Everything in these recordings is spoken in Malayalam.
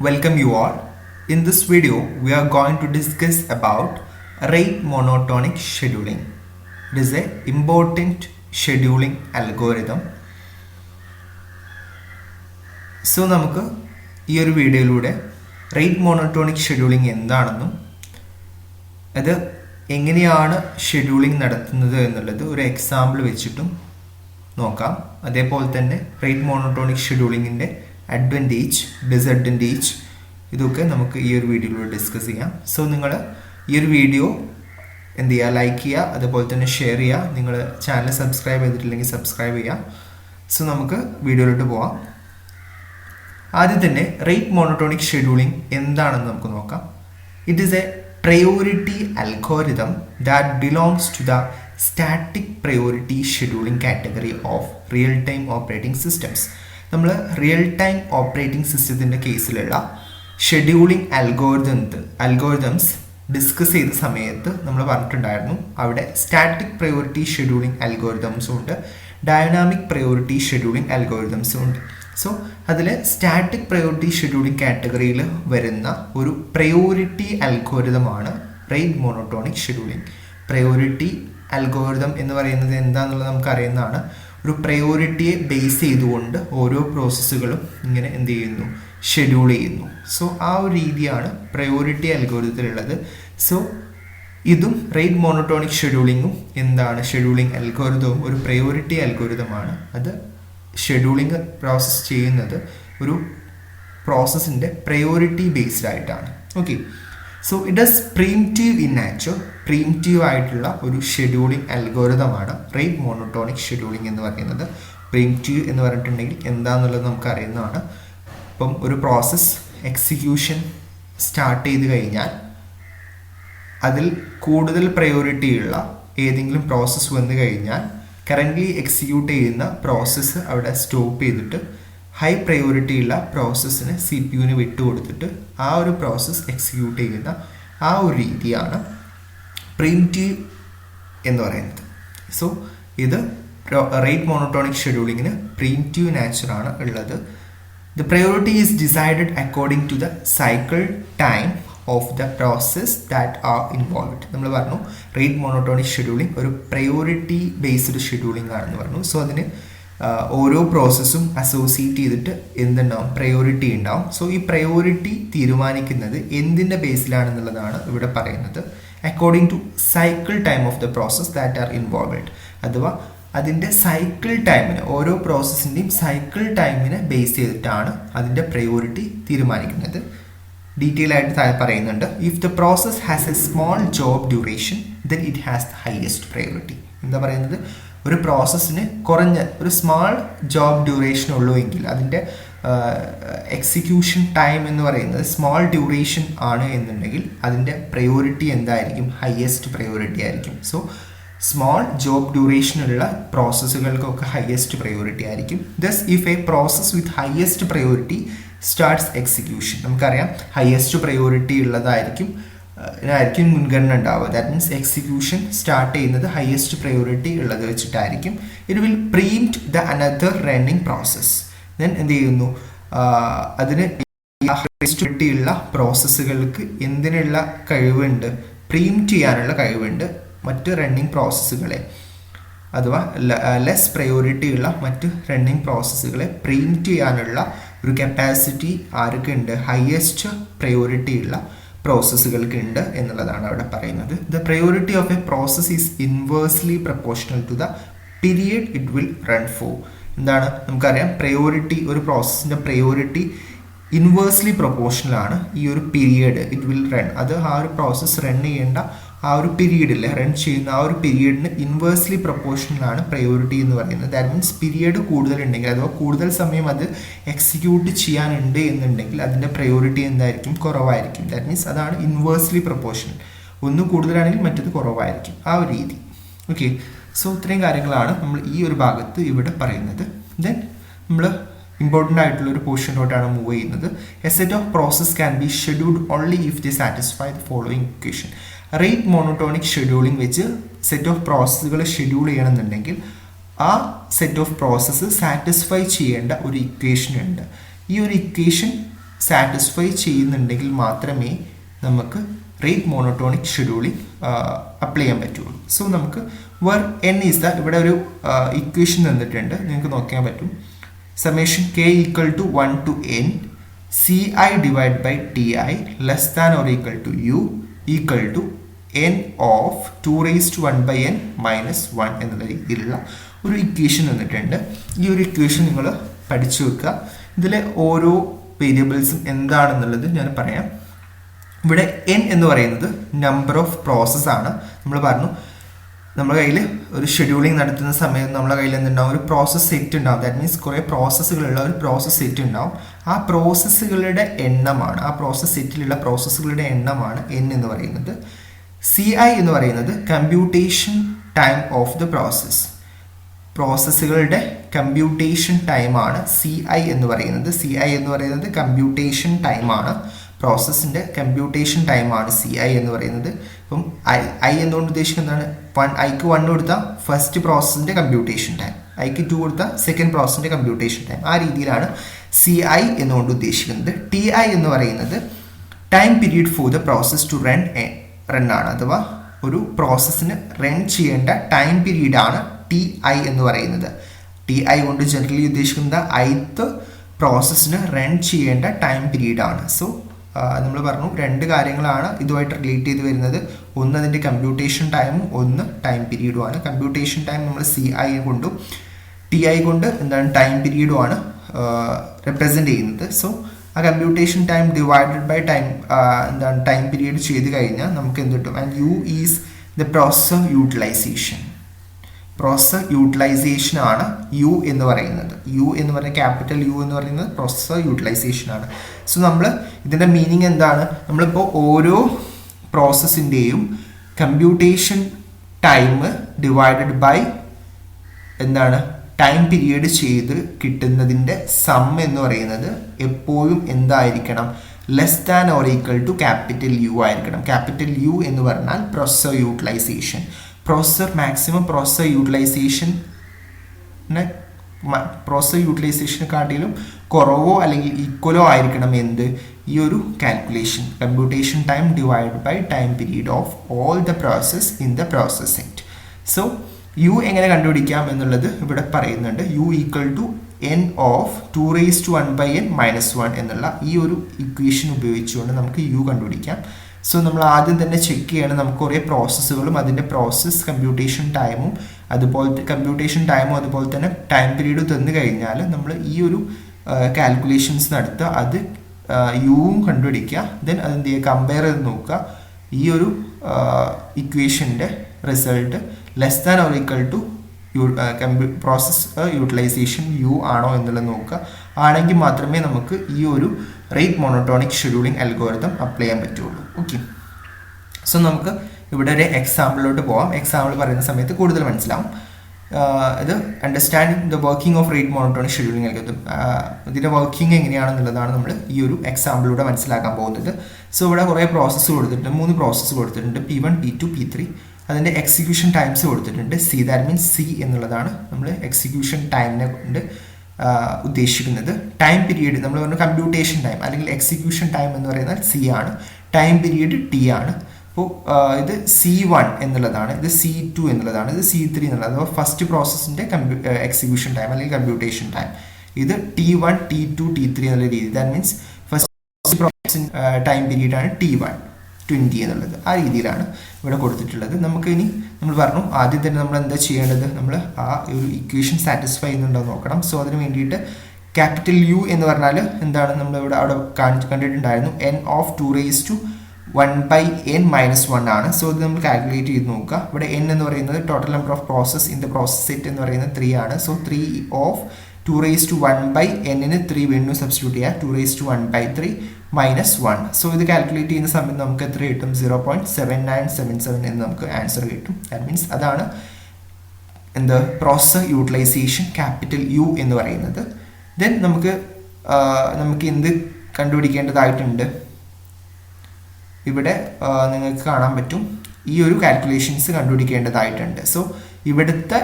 Welcome you all. In this video, we are going to discuss about rate monotonic scheduling. It is an important scheduling algorithm. So, നമുക്ക് ഈ ഒരു വീഡിയോയിലൂടെ റേറ്റ് മോണോട്ടോണിക് ഷെഡ്യൂളിംഗ് എന്താണെന്നും അത് എങ്ങനെയാണ് ഷെഡ്യൂളിംഗ് നടത്തുന്നത് എന്നുള്ളത് ഒരു എക്സാമ്പിൾ വെച്ചിട്ടും നോക്കാം. അതേപോലെ തന്നെ റേറ്റ് മോണോട്ടോണിക് ഷെഡ്യൂളിങ്ങിൻ്റെ അഡ്വാൻറ്റേജ്, ഡിസഡ്വാൻറ്റേജ് ഇതൊക്കെ നമുക്ക് ഈ ഒരു വീഡിയോയിലൂടെ ഡിസ്കസ് ചെയ്യാം. സോ നിങ്ങൾ ഈ ഒരു വീഡിയോ എന്ത് ചെയ്യുക, ലൈക്ക് ചെയ്യുക, അതുപോലെ തന്നെ ഷെയർ ചെയ്യുക. നിങ്ങൾ ചാനൽ സബ്സ്ക്രൈബ് ചെയ്തിട്ടില്ലെങ്കിൽ സബ്സ്ക്രൈബ് ചെയ്യുക. സോ നമുക്ക് വീഡിയോയിലോട്ട് പോവാം. ആദ്യം തന്നെ റേറ്റ് മോണോട്ടോണിക് ഷെഡ്യൂളിംഗ് എന്താണെന്ന് നമുക്ക് നോക്കാം. It is a priority algorithm that belongs to the static priority scheduling category of real time operating systems. നമ്മൾ റിയൽ ടൈം ഓപ്പറേറ്റിംഗ് സിസ്റ്റത്തിൻ്റെ കേസിലുള്ള ഷെഡ്യൂളിംഗ് അൽഗോരിതംസ് ഡിസ്കസ് ചെയ്ത സമയത്ത് നമ്മൾ പറഞ്ഞിട്ടുണ്ടായിരുന്നു, അവിടെ സ്റ്റാറ്റിക് പ്രയോറിറ്റി ഷെഡ്യൂളിംഗ് അൽഗോരിതംസും ഉണ്ട്, ഡൈനാമിക് പ്രയോറിറ്റി ഷെഡ്യൂളിംഗ് അൽഗോരിതംസും ഉണ്ട്. സോ അതിൽ സ്റ്റാറ്റിക് പ്രയോറിറ്റി ഷെഡ്യൂളിംഗ് കാറ്റഗറിയിൽ വരുന്ന ഒരു പ്രയോറിറ്റി അൽഗോരിതമാണ് rate monotonic scheduling. Priority algorithm എന്ന് പറയുന്നത് എന്താണെന്നുള്ളത് നമുക്കറിയുന്നതാണ്. ഒരു പ്രയോറിറ്റിയെ ബേസ് ചെയ്തുകൊണ്ട് ഓരോ പ്രോസസ്സുകളും ഇങ്ങനെ എന്ത് ചെയ്യുന്നു, ഷെഡ്യൂൾ ചെയ്യുന്നു. സോ ആ ഒരു രീതിയാണ് പ്രയോറിറ്റി അൽഗോരിതത്തിലുള്ളത്. സോ ഇതും റേറ്റ് മോണോട്ടോണിക് ഷെഡ്യൂളിങ്ങും എന്താണ്, ഷെഡ്യൂളിംഗ് അൽഗോരിതവും ഒരു പ്രയോറിറ്റി അൽഗോരിതമാണ്. അത് ഷെഡ്യൂളിംഗ് പ്രോസസ്സ് ചെയ്യുന്നത് ഒരു പ്രോസസ്സിൻ്റെ പ്രയോറിറ്റി ബേസ്ഡ് ആയിട്ടാണ്. Okay, so it is pre-emptive in nature. Pre-emptive ആയിട്ടുള്ള ഒരു ഷെഡ്യൂളിംഗ് അൽഗോരിതമാണ് റേറ്റ് മോണോട്ടോണിക് ഷെഡ്യൂളിംഗ് എന്ന് പറയുന്നത്. പ്രീംറ്റീവ് എന്ന് പറഞ്ഞിട്ടുണ്ടെങ്കിൽ എന്താണെന്നുള്ളത് നമുക്ക് അറിയുന്നതാണ്. ഇപ്പം ഒരു പ്രോസസ്സ് എക്സിക്യൂഷൻ സ്റ്റാർട്ട് ചെയ്ത് കഴിഞ്ഞാൽ അതിൽ കൂടുതൽ പ്രയോറിറ്റി ഉള്ള ഏതെങ്കിലും പ്രോസസ്സ് വന്നു കഴിഞ്ഞാൽ കറൻ്റ്ലി എക്സിക്യൂട്ട് ചെയ്യുന്ന പ്രോസസ്സ് അവിടെ സ്റ്റോപ്പ് ചെയ്തിട്ട് ഹൈ പ്രയോറിറ്റി ഉള്ള പ്രോസസ്സിന് CPU വിട്ടുകൊടുത്തിട്ട് ആ ഒരു പ്രോസസ്സ് എക്സിക്യൂട്ട് ചെയ്യുന്ന ആ ഒരു രീതിയാണ് പ്രീംറ്റീവ് എന്ന് പറയുന്നത്. സോ ഇത് റേറ്റ് മോണോട്ടോണിക് ഷെഡ്യൂളിങ്ങിന് പ്രീംറ്റീവ് നാച്ചറാണ് ഉള്ളത്. The priority is decided according to the cycle time of the process that are involved. നമ്മൾ പറഞ്ഞു റേറ്റ് മോണോട്ടോണിക് ഷെഡ്യൂളിംഗ് ഒരു പ്രയോറിറ്റി ബേസ്ഡ് ഷെഡ്യൂളിംഗ് ആണെന്ന് പറഞ്ഞു. സോ അതിന് ഓരോ പ്രോസസ്സും അസോസിയേറ്റ് ചെയ്തിട്ട് എന്തുണ്ടാവും, പ്രയോറിറ്റി ഉണ്ടാവും. സോ ഈ പ്രയോറിറ്റി തീരുമാനിക്കുന്നത് എന്തിൻ്റെ ബേസിലാണെന്നുള്ളതാണ് ഇവിടെ പറയുന്നത്. According to cycle time of the process that are involved, അഥവാ അതിൻ്റെ സൈക്കിൾ ടൈമിന്, ഓരോ പ്രോസസ്സിൻ്റെയും സൈക്കിൾ ടൈമിനെ ബേസ് ചെയ്തിട്ടാണ് അതിൻ്റെ പ്രയോറിറ്റി തീരുമാനിക്കുന്നത്. ഡീറ്റെയിൽ ആയിട്ട് താഴെ പറയുന്നുണ്ട്. If the process has A small job duration then it has the highest priority. എന്താ പറയുന്നത്, ഒരു പ്രോസസ്സിന് കുറഞ്ഞ ഒരു സ്മാൾ ജോബ് ഡ്യൂറേഷൻ ഉള്ളൂ എങ്കിൽ അതിൻ്റെ എക്സിക്യൂഷൻ ടൈം എന്ന് പറയുന്നത് സ്മോൾ ഡ്യൂറേഷൻ ആണ് എന്നുണ്ടെങ്കിൽ അതിൻ്റെ പ്രയോറിറ്റി എന്തായിരിക്കും, ഹയസ്റ്റ് പ്രയോറിറ്റി ആയിരിക്കും. സോ സ്മോൾ ജോബ് ഡ്യൂറേഷനുള്ള പ്രോസസ്സുകൾക്കൊക്കെ ഹയസ്റ്റ് പ്രയോറിറ്റി ആയിരിക്കും. Thus if a process with highest priority starts execution, നമുക്കറിയാം ഹയസ്റ്റ് പ്രയോറിറ്റി ഉള്ളതായിരിക്കും മുൻഗണന ഉണ്ടാവുക. ദാറ്റ് മീൻസ് എക്സിക്യൂഷൻ സ്റ്റാർട്ട് ചെയ്യുന്നത് ഹയസ്റ്റ് പ്രയോറിറ്റി ഉള്ളത് വെച്ചിട്ടായിരിക്കും. It will preempt the another running process. Then എന്ത് ചെയ്യുന്നു, അതിന് ഹയസ്റ്റ് ഉള്ള പ്രോസസ്സുകൾക്ക് എന്തിനുള്ള കഴിവുണ്ട്, പ്രീംപ്റ്റ് ചെയ്യാനുള്ള കഴിവുണ്ട് മറ്റ് റണ്ണിങ് പ്രോസസ്സുകളെ, അഥവാ ലെസ് പ്രയോറിറ്റി ഉള്ള മറ്റ് റണ്ണിങ് പ്രോസസ്സുകളെ പ്രീംപ്റ്റ് ചെയ്യാനുള്ള ഒരു കപ്പാസിറ്റി ആർക്ക് ഉണ്ട്, ഹയസ്റ്റ് പ്രയോറിറ്റി ഉള്ള പ്രോസസ്സുകൾക്ക് ഉണ്ട് എന്നുള്ളതാണ് അവിടെ പറയുന്നത്. The priority of a process is inversely proportional to the period it will run for. എന്താണ്, നമുക്കറിയാം പ്രയോറിറ്റി, ഒരു പ്രോസസ്സിൻ്റെ പ്രയോറിറ്റി ഇൻവേഴ്സ്ലി പ്രൊപ്പോർഷണൽ ആണ് ഈ ഒരു പീരിയഡ് ഇറ്റ് വിൽ റൺ. അത് ആ ഒരു പ്രോസസ്സ് റൺ ചെയ്യേണ്ട ആ ഒരു പീരീഡില്ലേ, റൺ ചെയ്യുന്ന ആ ഒരു പീരീഡിന് ഇൻവേഴ്സ്ലി പ്രൊപ്പോർഷണൽ ആണ് പ്രയോറിറ്റി എന്ന് പറയുന്നത്. ദാറ്റ് മീൻസ് പീരിയഡ് കൂടുതലുണ്ടെങ്കിൽ അഥവാ കൂടുതൽ സമയം അത് എക്സിക്യൂട്ട് ചെയ്യാനുണ്ട് എന്നുണ്ടെങ്കിൽ അതിൻ്റെ പ്രയോറിറ്റി എന്തായിരിക്കും, കുറവായിരിക്കും. ദാറ്റ് മീൻസ് അതാണ് ഇൻവേഴ്സ്ലി പ്രൊപ്പോർഷണൽ. ഒന്ന് കൂടുതലാണെങ്കിൽ മറ്റത് കുറവായിരിക്കും, ആ ഒരു രീതി. ഓക്കെ, സോ ഇത്രയും കാര്യങ്ങളാണ് നമ്മൾ ഈ ഒരു ഭാഗത്ത് ഇവിടെ പറയുന്നത്. ദെൻ നമ്മൾ ഇമ്പോർട്ടൻ്റ് ആയിട്ടുള്ള ഒരു പോർഷനിലോട്ടാണ് മൂവ് ചെയ്യുന്നത്. A set of process can be scheduled only if the satisfy the following equation. Rate monotonic scheduling വെച്ച് സെറ്റ് ഓഫ് പ്രോസസ്സുകൾ ഷെഡ്യൂൾ ചെയ്യണമെന്നുണ്ടെങ്കിൽ ആ സെറ്റ് ഓഫ് പ്രോസസ്സ് സാറ്റിസ്ഫൈ ചെയ്യേണ്ട ഒരു ഇക്വേഷൻ ഉണ്ട്. ഈ ഒരു ഇക്വേഷൻ സാറ്റിസ്ഫൈ ചെയ്യുന്നുണ്ടെങ്കിൽ മാത്രമേ നമുക്ക് റേറ്റ് മോണോട്ടോണിക് ഷെഡ്യൂളിംഗ് അപ്ലൈ ചെയ്യാൻ പറ്റുള്ളൂ. സോ നമുക്ക് വേർ എൻ ഈസ് ദ ഇവിടെ ഒരു ഇക്വേഷൻ തന്നിട്ടുണ്ട്, നിങ്ങൾക്ക് നോക്കാൻ പറ്റും. Summation k equal to 1 to n CI divide by TI less than or equal to u equal to n of 2⁻1/n minus 1 എന്നുള്ള രീതിയിലുള്ള ഒരു ഇക്വേഷൻ തന്നിട്ടുണ്ട്. ഈ ഒരു ഇക്വേഷൻ നിങ്ങൾ പഠിച്ചു വെക്കുക. ഇതിലെ ഓരോ വേരിയബിൾസും എന്താണെന്നുള്ളത് ഞാൻ പറയാം. ഇവിടെ n എന്ന് പറയുന്നത് നമ്പർ ഓഫ് പ്രോസസ് ആണ്. നമ്മൾ പറഞ്ഞു നമ്മുടെ കയ്യിൽ ഒരു ഷെഡ്യൂളിംഗ് നടത്തുന്ന സമയത്ത് നമ്മുടെ കയ്യിൽ എന്തുണ്ടാവും, ഒരു പ്രോസസ് സെറ്റ് ഉണ്ടാവും. ദാറ്റ് മീൻസ് കുറേ പ്രോസസ്സുകളുള്ള ഒരു പ്രോസസ് സെറ്റ് ഉണ്ടാവും. ആ പ്രോസസ്സുകളുടെ എണ്ണമാണ്, ആ പ്രോസസ് സെറ്റിലുള്ള പ്രോസസ്സുകളുടെ എണ്ണമാണ് n എന്ന് പറയുന്നത്. CI എന്ന് പറയുന്നത് computation time of the process, പ്രോസസ്സുകളുടെ കമ്പ്യൂട്ടേഷൻ ടൈമാണ് CI എന്ന് പറയുന്നത്. CI എന്ന് പറയുന്നത് കമ്പ്യൂട്ടേഷൻ ടൈമാണ്, പ്രോസസ്സിൻ്റെ കമ്പ്യൂട്ടേഷൻ ടൈമാണ് CI എന്ന് പറയുന്നത്. ഇപ്പം I എന്നുകൊണ്ട് ഉദ്ദേശിക്കുന്നതാണ് ഐക്ക് 1 കൊടുത്താൽ ഫസ്റ്റ് പ്രോസസ്സിൻ്റെ കമ്പ്യൂട്ടേഷൻ ടൈം, ഐക്ക് 2 കൊടുത്താൽ സെക്കൻഡ് പ്രോസസ്സിൻ്റെ കമ്പ്യൂട്ടേഷൻ ടൈം. ആ രീതിയിലാണ് CI എന്നുകൊണ്ട് ഉദ്ദേശിക്കുന്നത്. TI എന്ന് പറയുന്നത് time period for the process to run ആണ്, അഥവാ ഒരു പ്രോസസ്സിന് റൺ ചെയ്യേണ്ട ടൈം പീരീഡാണ് TI എന്ന് പറയുന്നത്. TI കൊണ്ട് ജനറലി ഉദ്ദേശിക്കുന്നത് ith പ്രോസസ്സിന് റൺ ചെയ്യേണ്ട ടൈം പീരീഡാണ്. സോ നമ്മൾ പറഞ്ഞു രണ്ട് കാര്യങ്ങളാണ് ഇതുമായിട്ട് റിലേറ്റ് ചെയ്ത് വരുന്നത്. ഒന്ന് അതിൻ്റെ കമ്പ്യൂട്ടേഷൻ ടൈമും ഒന്ന് ടൈം പീരീഡുമാണ്. കമ്പ്യൂട്ടേഷൻ ടൈം നമ്മൾ CI കൊണ്ടും TI കൊണ്ട് എന്താണ് ടൈം പീരീഡുമാണ് റെപ്രസെൻറ്റ് ചെയ്യുന്നത്. സോ ആ computation time divided by time എന്താണ് ടൈം പീരീഡ് ചെയ്ത് കഴിഞ്ഞാൽ നമുക്ക് എന്ത് കിട്ടും? And U is the process utilization. Process utilization ആണ് U എന്ന് പറയുന്നത്. U എന്ന് പറയുന്നത് ക്യാപിറ്റൽ U എന്ന് പറയുന്നത് പ്രോസസ് യൂട്ടിലൈസേഷൻ ആണ്. സോ നമ്മൾ ഇതിൻ്റെ മീനിങ് എന്താണ്? നമ്മളിപ്പോൾ ഓരോ പ്രോസസ്സിൻ്റെയും കമ്പ്യൂട്ടേഷൻ ടൈം ഡിവൈഡഡ് ബൈ എന്താണ് ടൈം പീരീഡ് ചെയ്ത് കിട്ടുന്നതിൻ്റെ സം എന്ന് പറയുന്നത് എപ്പോഴും എന്തായിരിക്കണം? Less than or equal to capital U ആയിരിക്കണം. ക്യാപിറ്റൽ U എന്ന് പറഞ്ഞാൽ processor utilisation. Processor maximum processor യൂട്ടിലൈസേഷനെക്കാട്ടിലും കുറവോ അല്ലെങ്കിൽ ഈക്വലോ ആയിരിക്കണം എന്ത്? ഈ ഒരു calculation, computation time divide by time period of all the process in the process set. So U എങ്ങനെ കണ്ടുപിടിക്കാം എന്നുള്ളത് ഇവിടെ പറയുന്നുണ്ട്. U equal to n of 2⁻1/n minus 1 എന്നുള്ള ഈ ഒരു ഇക്വേഷൻ ഉപയോഗിച്ചുകൊണ്ട് നമുക്ക് U കണ്ടുപിടിക്കാം. സോ നമ്മൾ ആദ്യം തന്നെ ചെക്ക് ചെയ്യണം, നമുക്ക് കുറേ പ്രോസസ്സുകളും അതിൻ്റെ പ്രോസസ്സ് കമ്പ്യൂട്ടേഷൻ ടൈമും അതുപോലെ തന്നെ ടൈം പീരീഡ് തന്നു കഴിഞ്ഞാൽ നമ്മൾ ഈ ഒരു കാൽക്കുലേഷൻസ് നടത്തുക, അത് യുവും കണ്ടുപിടിക്കുക. ദെൻ അതെന്ത് ചെയ്യുക, കമ്പയർ ചെയ്ത് നോക്കുക ഈ ഒരു ഇക്വേഷൻ്റെ result less than or equal to process utilisation U ആണോ എന്നുള്ളത് നോക്കുക. ആണെങ്കിൽ മാത്രമേ നമുക്ക് ഈ ഒരു rate monotonic scheduling algorithm apply ചെയ്യാൻ പറ്റുള്ളൂ. ഓക്കെ, സോ നമുക്ക് ഇവിടെ ഒരു എക്സാമ്പിളിലോട്ട് പോകാം. എക്സാമ്പിൾ പറയുന്ന സമയത്ത് കൂടുതൽ മനസ്സിലാവും. ഇത് understanding the working of rate monotonic scheduling algorithm, ഇതിൻ്റെ വർക്കിംഗ് എങ്ങനെയാണെന്നുള്ളതാണ് നമ്മൾ ഈ ഒരു എക്സാമ്പിളിലൂടെ മനസ്സിലാക്കാൻ പോകുന്നത്. സോ ഇവിടെ കുറേ പ്രോസസ്സ് കൊടുത്തിട്ടുണ്ട്, 3 പ്രോസസ്സ് കൊടുത്തിട്ടുണ്ട്, P1, P2, P3. അതിൻ്റെ എക്സിക്യൂഷൻ ടൈംസ് കൊടുത്തിട്ടുണ്ട് C. ദാറ്റ് മീൻസ് C എന്നുള്ളതാണ് നമ്മൾ എക്സിക്യൂഷൻ ടൈമിനെ കൊണ്ട് ഉദ്ദേശിക്കുന്നത്. ടൈം പീരീഡ് നമ്മൾ പറഞ്ഞു കമ്പ്യൂട്ടേഷൻ ടൈം അല്ലെങ്കിൽ എക്സിക്യൂഷൻ ടൈം എന്ന് പറയുന്നത് C ആണ്, ടൈം പീരീഡ് T ആണ്. അപ്പോൾ ഇത് C1 എന്നുള്ളതാണ്, ഇത് C2 എന്നുള്ളതാണ്, ഇത് C3 എന്നുള്ളത് അഥവാ ഫസ്റ്റ് പ്രോസസ്സിൻ്റെ എക്സിക്യൂഷൻ ടൈം അല്ലെങ്കിൽ കമ്പ്യൂട്ടേഷൻ ടൈം. ഇത് T1, T2, T3 എന്നുള്ള രീതി. ദാറ്റ് മീൻസ് ഫസ്റ്റ് പ്രോസസ്സിൻ ടൈം പീരീഡാണ് T1, 20 എന്നുള്ളത്. ആ രീതിയിലാണ് ഇവിടെ കൊടുത്തിട്ടുള്ളത്. നമുക്ക് ഇനി നമ്മൾ പറഞ്ഞു ആദ്യം തന്നെ നമ്മൾ എന്താ ചെയ്യേണ്ടത്, നമ്മൾ ആ ഒരു ഇക്വേഷൻ സാറ്റിസ്ഫൈ ചെയ്യുന്നുണ്ടോ നോക്കണം. സോ അതിന് വേണ്ടിയിട്ട് ക്യാപിറ്റൽ U എന്ന് പറഞ്ഞാൽ എന്താണ്, നമ്മൾ ഇവിടെ അവിടെ കണ്ടിട്ടുണ്ടായിരുന്നു n ഓഫ് 2⁻1/n മൈനസ് 1 ആണ്. സോ ഇത് നമ്മൾ കാൽക്കുലേറ്റ് ചെയ്ത് നോക്കുക. ഇവിടെ n എന്ന് പറയുന്നത് total number of process in the process set എന്ന് പറയുന്നത് 3 ആണ്. സോ 3 ഓഫ് 2⁻1/n 3 വീണ്ടും സബ്സ്റ്റിറ്റ്യൂട്ട് ചെയ്യുക, 2⁻1/3 മൈനസ് 1. സോ ഇത് കാൽക്കുലേറ്റ് ചെയ്യുന്ന സമയത്ത് നമുക്ക് എത്ര കിട്ടും? 0.7977 എന്ന് നമുക്ക് ആൻസർ കിട്ടും. ദാറ്റ് മീൻസ് അതാണ് എന്താ പ്രോസസ് യൂട്ടിലൈസേഷൻ ക്യാപിറ്റൽ U എന്ന് പറയുന്നത്. ദെൻ നമുക്ക് എന്ത് കണ്ടുപിടിക്കേണ്ടതായിട്ടുണ്ട്? ഇവിടെ നിങ്ങൾക്ക് കാണാൻ പറ്റും ഈ ഒരു കാൽക്കുലേഷൻസ് കണ്ടുപിടിക്കേണ്ടതായിട്ടുണ്ട്. സോ ഇവിടുത്തെ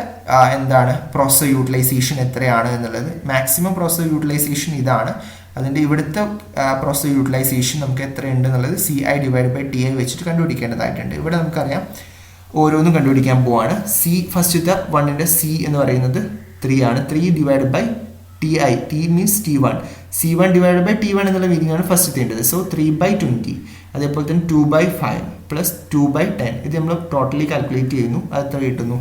എന്താണ് പ്രോസസ് യൂട്ടിലൈസേഷൻ എത്രയാണ് എന്നുള്ളത്, മാക്സിമം പ്രോസസ് യൂട്ടിലൈസേഷൻ ഇതാണ്. അതിൻ്റെ ഇവിടുത്തെ പ്രോസസ് യൂട്ടിലൈസേഷൻ നമുക്ക് എത്രയുണ്ട് എന്നുള്ളത് CI ഡിവൈഡ് ബൈ TI വെച്ചിട്ട് കണ്ടുപിടിക്കേണ്ടതായിട്ടുണ്ട്. ഇവിടെ നമുക്കറിയാം ഓരോന്നും കണ്ടുപിടിക്കാൻ പോവാണ്. ഫസ്റ്റത്തെ 1ൻ്റെ C എന്ന് പറയുന്നത് 3 ആണ്. 3 divide by TI, T means T1, C1 divide by T1 എന്നുള്ള മീനിങ് ആണ് ഫസ്റ്റത്തേണ്ടത്. സോ 3/20, അതേപോലെ തന്നെ 2/5 പ്ലസ് 2/10. ഇത് നമ്മൾ ടോട്ടലി കാൽക്കുലേറ്റ് ചെയ്യുന്നു. അത് എത്ര കിട്ടുന്നു?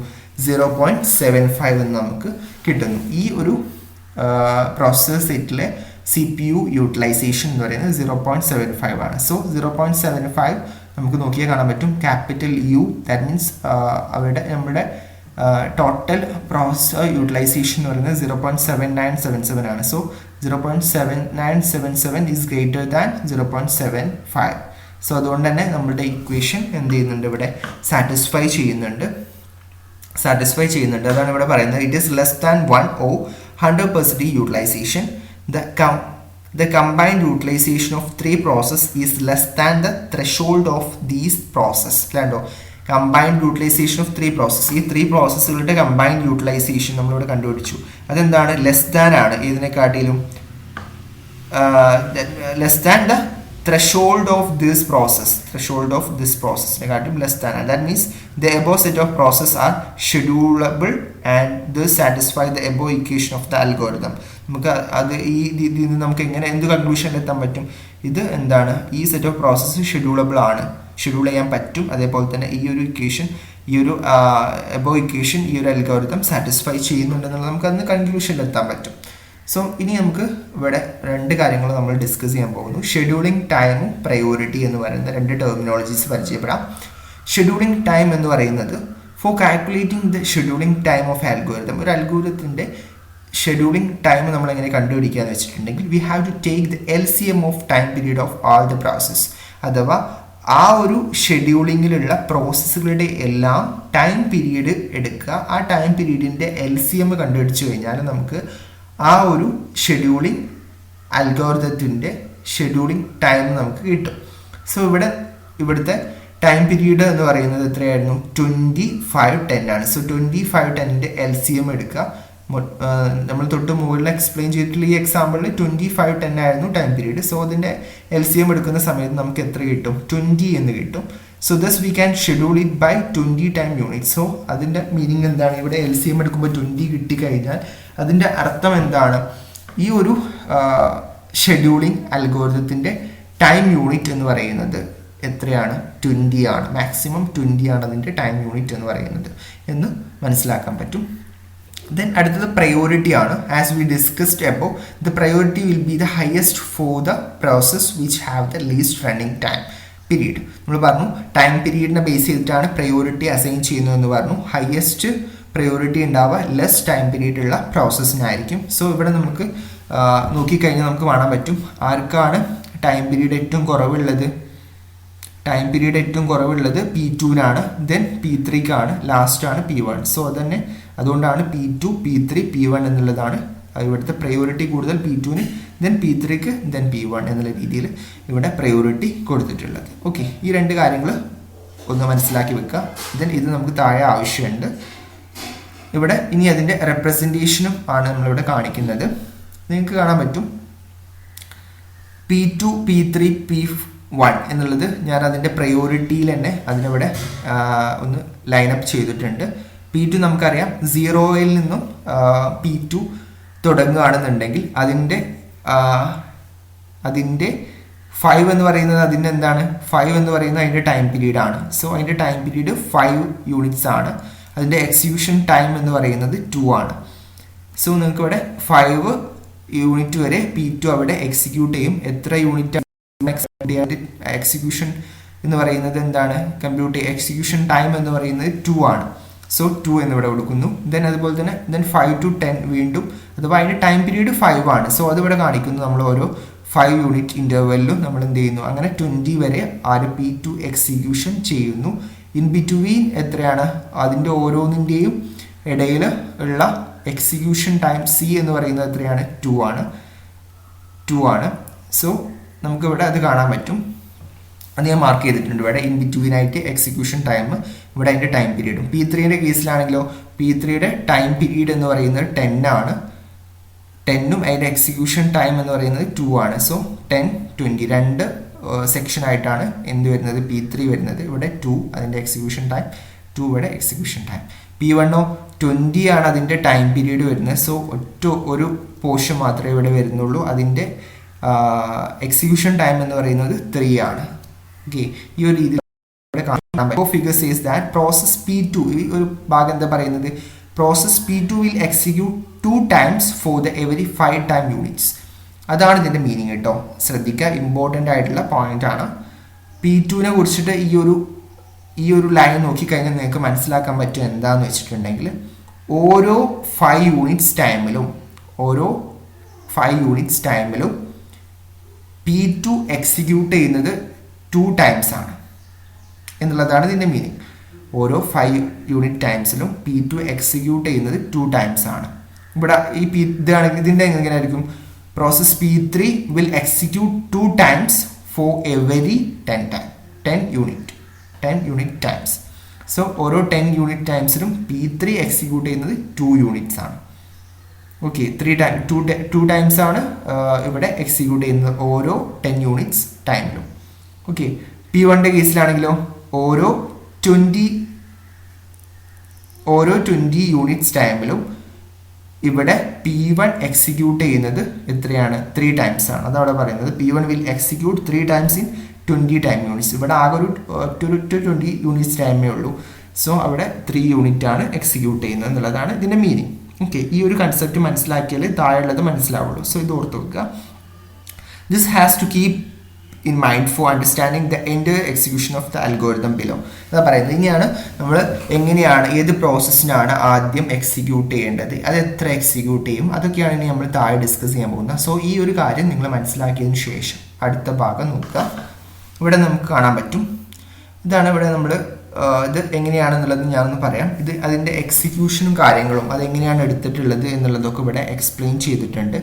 0.75 എന്ന് നമുക്ക് കിട്ടുന്നു. ഈ ഒരു പ്രോസസ്സർ സെറ്റിലെ CPU യൂട്ടിലൈസേഷൻ എന്ന് പറയുന്നത് 0.75 ആണ്. സോ 0.75 നമുക്ക് നോക്കിയാൽ കാണാൻ പറ്റും. ക്യാപിറ്റൽ U, ദാറ്റ് മീൻസ് അവിടെ നമ്മുടെ ടോട്ടൽ പ്രോസസ്സർ യൂട്ടിലൈസേഷൻ എന്ന് പറയുന്നത് 0.7977 ആണ്. So 0.7977 is greater than 0.75. So അതുകൊണ്ട് തന്നെ നമ്മളുടെ ഇക്വേഷൻ എന്ത് ചെയ്യുന്നുണ്ട്? ഇവിടെ സാറ്റിസ്ഫൈ ചെയ്യുന്നുണ്ട്. അതാണ് ഇവിടെ പറയുന്നത്. It is less than 1 or 100% utilization. The combined utilization of 3 processes is less than the threshold of these processes. കണ്ടോ? Combined utilization of 3 process. ഈ 3 പ്രോസസ്സുകളുടെ കമ്പൈൻഡ് യൂട്ടിലൈസേഷൻ നമ്മളിവിടെ കണ്ടുപിടിച്ചു. അതെന്താണ്? ലെസ് ദാൻ ആണ്. ഇതിനെക്കാട്ടിലും less than the threshold of this processനെക്കാട്ടിലും ലെസ് ദാൻ ആണ്. That means the above set of processes are schedulable and this satisfy the above equation of the algorithm. നമുക്ക് അത് ഇതിൽ നിന്ന് നമുക്ക് എങ്ങനെ എന്ത് കൺക്ലൂഷനിൽ എത്താൻ പറ്റും? ഇത് എന്താണ്? ഈ സെറ്റ് ഓഫ് പ്രോസസ്സ് ഷെഡ്യൂളബിൾ ആണ്, ഷെഡ്യൂൾ ചെയ്യാൻ പറ്റും. അതേപോലെ തന്നെ ഈ ഒരു ഇക്വേഷൻ, ഈ ഒരു above ഇക്വേഷൻ, ഈ ഒരു അൽഗോരിതം സാറ്റിസ്ഫൈ ചെയ്യുന്നുണ്ടെന്നുള്ളത് നമുക്ക് അതിന് കൺക്ലൂഷനിൽ എത്താൻ പറ്റും. സോ ഇനി നമുക്ക് ഇവിടെ 2 കാര്യങ്ങൾ നമ്മൾ ഡിസ്കസ് ചെയ്യാൻ പോകുന്നു. ഷെഡ്യൂളിംഗ് ടൈമും പ്രയോറിറ്റി എന്ന് പറയുന്ന 2 ടെർമിനോളജീസ് പരിചയപ്പെടാം. ഷെഡ്യൂളിംഗ് ടൈം എന്ന് പറയുന്നത് for calculating the scheduling time of algorithm. ഒരു അൽഗോരിതത്തിൻ്റെ ഷെഡ്യൂളിംഗ് ടൈം നമ്മൾ എങ്ങനെ കണ്ടുപിടിക്കുക എന്ന് വെച്ചിട്ടുണ്ടെങ്കിൽ we have to take the LCM of time period of all the process. അഥവാ ആ ഒരു ഷെഡ്യൂളിങ്ങിലുള്ള പ്രോസസ്സുകളുടെ എല്ലാം ടൈം പീരീഡ് എടുക്കുക. ആ ടൈം പീരീഡിൻ്റെ LCM കണ്ടുപിടിച്ചു കഴിഞ്ഞാൽ നമുക്ക് ആ ഒരു ഷെഡ്യൂളിംഗ് അൽഗോരിതത്തിൻ്റെ ഷെഡ്യൂളിംഗ് ടൈം നമുക്ക് കിട്ടും. സോ ഇവിടുത്തെ ടൈം പീരീഡ് എന്ന് പറയുന്നത് എത്രയായിരുന്നു? 2510 ആണ്. സോ 2510ൻ്റെ LCM എടുക്കുക. നമ്മൾ തൊട്ട് മുകളിൽ എക്സ്പ്ലെയിൻ ചെയ്തിട്ടുള്ള ഈ എക്സാമ്പിളിൽ 2510 ആയിരുന്നു ടൈം പീരീഡ്. സോ അതിൻ്റെ LCM എടുക്കുന്ന സമയത്ത് നമുക്ക് എത്ര കിട്ടും? 20 എന്ന് കിട്ടും. So thus we can schedule it by 20 time unit. So അതിൻ്റെ മീനിങ് എന്താണ്? ഇവിടെ LCM എടുക്കുമ്പോൾ 20 കിട്ടിക്കഴിഞ്ഞാൽ അതിൻ്റെ അർത്ഥം എന്താണ്? ഈ ഒരു ഷെഡ്യൂളിംഗ് അൽഗോരിതത്തിൻ്റെ ടൈം യൂണിറ്റ് എന്ന് പറയുന്നത് എത്രയാണ്? 20 ആണ്. മാക്സിമം 20 ആണ് അതിൻ്റെ ടൈം യൂണിറ്റ് എന്ന് പറയുന്നത് എന്ന് മനസ്സിലാക്കാൻ പറ്റും. ദെൻ അടുത്തത് പ്രയോറിറ്റി ആണ്. As we discussed above, the priority will be the highest four the process which have the least running time period. നമ്മൾ പറഞ്ഞു ടൈം പീരീഡിനെ ബേസ് ചെയ്തിട്ടാണ് പ്രയോറിറ്റി അസൈൻ ചെയ്യുന്നതെന്ന് പറഞ്ഞു. ഹയസ്റ്റ് പ്രയോറിറ്റി ഉണ്ടാവുക ലെസ് ടൈം പീരീഡ് ഉള്ള പ്രോസസ്സിനായിരിക്കും. സോ ഇവിടെ നമുക്ക് നോക്കിക്കഴിഞ്ഞാൽ നമുക്ക് കാണാൻ പറ്റും ആർക്കാണ് ടൈം പീരീഡ് ഏറ്റവും കുറവുള്ളത്. ടൈം പീരീഡ് ഏറ്റവും കുറവുള്ളത് P2-നാണ്. ദെൻ P3-ക്കാണ്. ലാസ്റ്റാണ് P1. സോ അതന്നെ അതുകൊണ്ടാണ് P2, P3, P1 എന്നുള്ളതാണ് ഇവിടുത്തെ പ്രയോറിറ്റി കൂടുതൽ P2-ന്, ദെൻ P3-ക്ക്, ദെൻ P1 എന്നുള്ള രീതിയിൽ ഇവിടെ പ്രയോറിറ്റി കൊടുത്തിട്ടുള്ളത്. ഓക്കെ, ഈ 2 കാര്യങ്ങൾ ഒന്ന് മനസ്സിലാക്കി വെക്കുക. ദെൻ ഇത് നമുക്ക് താഴെ ആവശ്യമുണ്ട്. ഇവിടെ ഇനി അതിൻ്റെ റെപ്രസെൻറ്റേഷനും ആണ് നമ്മളിവിടെ കാണിക്കുന്നത്. നിങ്ങൾക്ക് കാണാൻ പറ്റും P2, P3, P1 എന്നുള്ളത് ഞാൻ അതിൻ്റെ പ്രയോറിറ്റിയിൽ തന്നെ അതിനിവിടെ ഒന്ന് ലൈനപ്പ് ചെയ്തിട്ടുണ്ട്. P2 നമുക്കറിയാം 0-ൽ നിന്നും P2 തുടങ്ങുകയാണെന്നുണ്ടെങ്കിൽ അതിൻ്റെ 5 എന്ന് പറയുന്നത് അതിൻ്റെ എന്താണ്? 5 എന്ന് പറയുന്നത് അതിൻ്റെ ടൈം പീരീഡ് ആണ്. സോ അതിൻ്റെ ടൈം പീരീഡ് 5 യൂണിറ്റ്സ് ആണ്. അതിൻ്റെ എക്സിക്യൂഷൻ ടൈം എന്ന് പറയുന്നത് 2 ആണ്. സോ നിങ്ങൾക്ക് ഇവിടെ 5 യൂണിറ്റ് വരെ P2 അവിടെ എക്സിക്യൂട്ട് ചെയ്യും. എത്ര യൂണിറ്റ് എക്സിക്യൂഷൻ എന്ന് പറയുന്നത് എന്താണ്? എക്സിക്യൂഷൻ ടൈം എന്ന് പറയുന്നത് 2 ആണ്. സോ 2 എന്നിവിടെ കൊടുക്കുന്നു. ദെൻ അതുപോലെ തന്നെ 5 to 10 വീണ്ടും, അഥവാ അതിൻ്റെ ടൈം പീരീഡ് 5 ആണ്. സോ അതിവിടെ കാണിക്കുന്നു നമ്മൾ ഓരോ 5 യൂണിറ്റ് ഇൻ്റർവെല്ലിലും നമ്മൾ എന്ത് ചെയ്യുന്നു? അങ്ങനെ 20 വരെ P2 എക്സിക്യൂഷൻ ചെയ്യുന്നു. ഇൻ ബിറ്റ്വീൻ എത്രയാണ്? അതിൻ്റെ ഓരോന്നിൻ്റെയും ഇടയിൽ ഉള്ള എക്സിക്യൂഷൻ ടൈം C എന്ന് പറയുന്നത് എത്രയാണ്? 2 ആണ്. സോ നമുക്കിവിടെ അത് കാണാൻ പറ്റും. അത് ഞാൻ മാർക്ക് ചെയ്തിട്ടുണ്ട് ഇവിടെ. ഇൻ ബിറ്റ്വീൻ ആയിട്ട് എക്സിക്യൂഷൻ ടൈം, ഇവിടെ അതിൻ്റെ ടൈം പീരീഡും. P3-യുടെ കേസിലാണെങ്കിലോ P3-യുടെ ടൈം പീരീഡ് എന്ന് പറയുന്നത് 10 ആണ്. 10ഉം അതിൻ്റെ എക്സിക്യൂഷൻ ടൈം എന്ന് പറയുന്നത് 2 ആണ്. സോ 10, 20 രണ്ട് സെക്ഷൻ ആയിട്ടാണ് എന്ത് വരുന്നത് P3 വരുന്നത്. ഇവിടെ 2 അതിൻ്റെ എക്സിക്യൂഷൻ ടൈം, 2 ഇവിടെ എക്സിക്യൂഷൻ ടൈം. P1 20 ആണ് അതിൻ്റെ ടൈം പീരീഡ് വരുന്നത്. സോ ഒരു പോർഷൻ മാത്രമേ ഇവിടെ വരുന്നുള്ളൂ. അതിൻ്റെ എക്സിക്യൂഷൻ ടൈം എന്ന് പറയുന്നത് 3 ആണ്. ഓക്കെ, ഈ ഒരു രീതിയിൽ figure says that process P2, ഈ ഒരു ഭാഗം എന്താ പറയുന്നത്, process P2 will execute 2 times for the every 5 time units. അതാണ് ഇതിൻ്റെ മീനിങ് കേട്ടോ. ശ്രദ്ധിക്കുക, ഇമ്പോർട്ടൻ്റ് ആയിട്ടുള്ള പോയിന്റ് ആണ്. P2നെ കുറിച്ചിട്ട് ഈ ഒരു ലൈൻ നോക്കിക്കഴിഞ്ഞാൽ നിങ്ങൾക്ക് മനസ്സിലാക്കാൻ പറ്റും എന്താണെന്ന് വെച്ചിട്ടുണ്ടെങ്കിൽ, ഓരോ 5 യൂണിറ്റ്സ് ടൈമിലും P2 എക്സിക്യൂട്ട് ചെയ്യുന്നത് 2 times ആണ് എന്നുള്ളതാണ് ഇതിൻ്റെ മീനിങ്. ഓരോ 5 യൂണിറ്റ് ടൈംസിലും P2 എക്സിക്യൂട്ട് ചെയ്യുന്നത് 2 times ആണ്. ഇവിടെ ഈ ഇതാണെങ്കിൽ ഇതിൻ്റെ എങ്ങനെയായിരിക്കും, process P3 will execute 2 times for every 10 unit times. So ഓരോ 10 യൂണിറ്റ് ടൈംസിലും P3 എക്സിക്യൂട്ട് ചെയ്യുന്നത് 2 units ആണ്. ഓക്കെ, 2 times ആണ് ഇവിടെ എക്സിക്യൂട്ട് ചെയ്യുന്നത് ഓരോ 10 units ടൈമിലും. ഓക്കെ, P1ൻ്റെ കേസിലാണെങ്കിലോ ഓരോ 20 യൂണിറ്റ്സ് ടൈമിലും ഇവിടെ P1 എക്സിക്യൂട്ട് ചെയ്യുന്നത് എത്രയാണ്, 3 times ആണ്. അതവിടെ പറയുന്നത് P1 will execute 3 times in 20 time units. ഇവിടെ ആകെ ഒരു 20 യൂണിറ്റ്സ് ടൈമേ ഉള്ളൂ. സോ അവിടെ 3 unit ആണ് എക്സിക്യൂട്ട് ചെയ്യുന്നത് എന്നുള്ളതാണ് ഇതിൻ്റെ മീനിങ്. ഓക്കെ, ഈ ഒരു കൺസെപ്റ്റ് മനസ്സിലാക്കിയാൽ താഴെയുള്ളത് മനസ്സിലാവുള്ളൂ. സോ ഇത് ഓർത്ത് വെക്കുക. This has to keep in mind for understanding the entire execution of the algorithm below. അതാ പറയുന്നത്, ഇനിയാണ് നമ്മൾ എങ്ങനെയാണ് ഏത് പ്രോസസ്സിനാണ് ആദ്യം എക്സിക്യൂട്ട് ചെയ്യേണ്ടത്, അത് എത്ര എക്സിക്യൂട്ട് ചെയ്യും, അതൊക്കെയാണ് ഇനി നമ്മൾ താഴെ ഡിസ്കസ് ചെയ്യാൻ പോകുന്നത്. സോ ഈ ഒരു കാര്യം നിങ്ങൾ മനസ്സിലാക്കിയതിന് ശേഷം അടുത്ത ഭാഗം നോക്കുക. ഇവിടെ നമുക്ക് കാണാൻ പറ്റും, ഇതാണ് ഇവിടെ നമ്മൾ ഇത് എങ്ങനെയാണെന്നുള്ളത് ഞാനൊന്ന് പറയാം. ഇത് അതിൻ്റെ എക്സിക്യൂഷനും കാര്യങ്ങളും അതെങ്ങനെയാണ് എടുത്തിട്ടുള്ളത് എന്നുള്ളതൊക്കെ ഇവിടെ എക്സ്പ്ലെയിൻ ചെയ്തിട്ടുണ്ട്.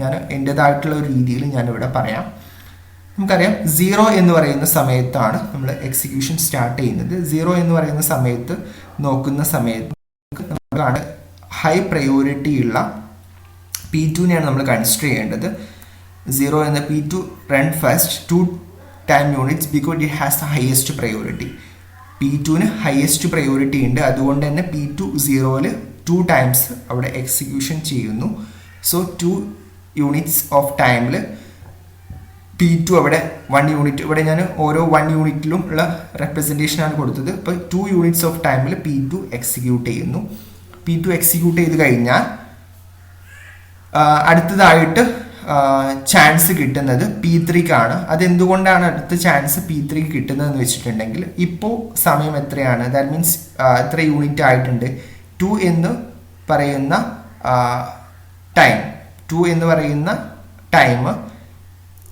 ഞാൻ എൻ്റേതായിട്ടുള്ള ഒരു രീതിയിൽ ഞാനിവിടെ പറയാം. നമുക്കറിയാം 0 എന്ന് പറയുന്ന സമയത്താണ് നമ്മൾ എക്സിക്യൂഷൻ സ്റ്റാർട്ട് ചെയ്യുന്നത്. 0 എന്ന് പറയുന്ന സമയത്ത് നോക്കുന്ന സമയത്ത് നമുക്കാണ് ഹൈ പ്രയോറിറ്റി ഉള്ള P2നെയാണ് നമ്മൾ കൺസിഡർ ചെയ്യേണ്ടത്. 0 എന്ന P2 run first 2 time units because it has the highest priority. P2ന് ഹയസ്റ്റ് പ്രയോറിറ്റി ഉണ്ട്. അതുകൊണ്ട് തന്നെ P2 0ൽ 2 times അവിടെ എക്സിക്യൂഷൻ ചെയ്യുന്നു. സോ 2 units ഓഫ് ടൈമിൽ P2 അവിടെ 1 unit, ഇവിടെ ഞാൻ ഓരോ 1 unitലും ഉള്ള റെപ്രസെൻറ്റേഷനാണ് കൊടുത്തത്. ഇപ്പോൾ 2 units ഓഫ് ടൈമിൽ P2 എക്സിക്യൂട്ട് ചെയ്യുന്നു. P2 എക്സിക്യൂട്ട് ചെയ്ത് കഴിഞ്ഞാൽ അടുത്തതായിട്ട് ചാൻസ് കിട്ടുന്നത് P3ക്കാണ്. അതെന്തുകൊണ്ടാണ് അടുത്ത ചാൻസ് P3ക്ക് കിട്ടുന്നതെന്ന് വെച്ചിട്ടുണ്ടെങ്കിൽ, ഇപ്പോൾ സമയം എത്രയാണ്, ദാറ്റ് മീൻസ് എത്ര യൂണിറ്റ് ആയിട്ടുണ്ട്, 2 എന്ന് പറയുന്ന ടൈം